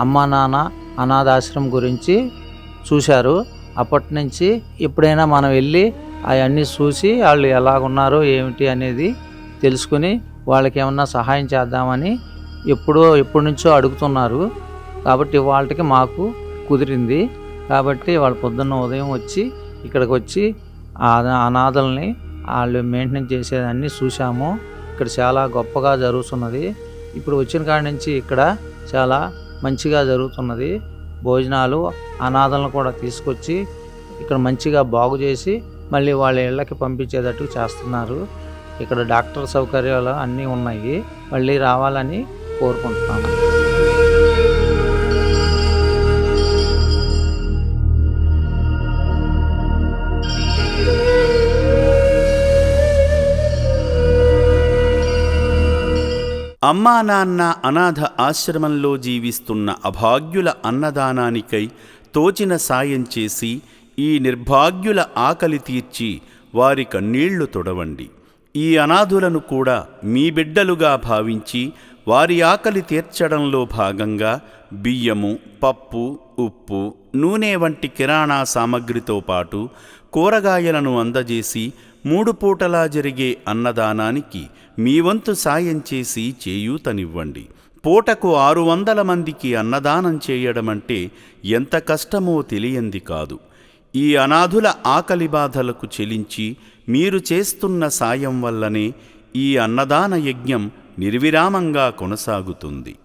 అమ్మా నాన్న అనాథాశ్రమం గురించి చూశారు. అప్పటి నుంచి ఎప్పుడైనా మనం వెళ్ళి అవన్నీ చూసి వాళ్ళు ఎలాగున్నారో ఏమిటి అనేది తెలుసుకుని వాళ్ళకి ఏమన్నా సహాయం చేద్దామని ఎప్పటి నుంచో అడుగుతున్నారు. కాబట్టి వాళ్ళకి మాకు కుదిరింది. కాబట్టి వాళ్ళు పొద్దున్న ఉదయం వచ్చి ఇక్కడికి వచ్చి అనాథల్ని వాళ్ళు మెయింటెనెన్స్ చేసేదాన్ని చూసాము. ఇక్కడ చాలా గొప్పగా జరుగుతున్నది. ఇప్పుడు వచ్చిన కాడి నుంచి ఇక్కడ చాలా మంచిగా జరుగుతున్నది. భోజనాలు అనాథలను కూడా తీసుకొచ్చి ఇక్కడ మంచిగా బాగు చేసి మళ్ళీ వాళ్ళ ఇళ్ళకి పంపించేటట్టు చేస్తున్నారు. ఇక్కడ డాక్టర్ సౌకర్యాలు అన్నీ ఉన్నాయి. మళ్ళీ రావాలని కోరుకుంటున్నాను. అమ్మా నాన్న అనాథ ఆశ్రమంలో జీవిస్తున్న అభాగ్యుల అన్నదానానికై తోచిన సాయం చేసి ఈ నిర్భాగ్యుల ఆకలి తీర్చి వారి కన్నీళ్లు తొడవండి. ఈ అనాథులను కూడా మీ బిడ్డలుగా భావించి వారి ఆకలి తీర్చడంలో భాగంగా బియ్యము, పప్పు, ఉప్పు, నూనె వంటి కిరాణా సామగ్రితో పాటు కూరగాయలను అందజేసి 3 పూటలా జరిగే అన్నదానానికి మీ వంతు సాయం చేసి చేయూతనివ్వండి. పూటకు 600 మందికి అన్నదానం చేయడమంటే ఎంత కష్టమో తెలియంది కాదు. ఈ అనాథుల ఆకలి బాధలకు చెలించి మీరు చేస్తున్న సాయం వల్లనే ఈ అన్నదాన యజ్ఞం నిర్విరామంగా కొనసాగుతుంది.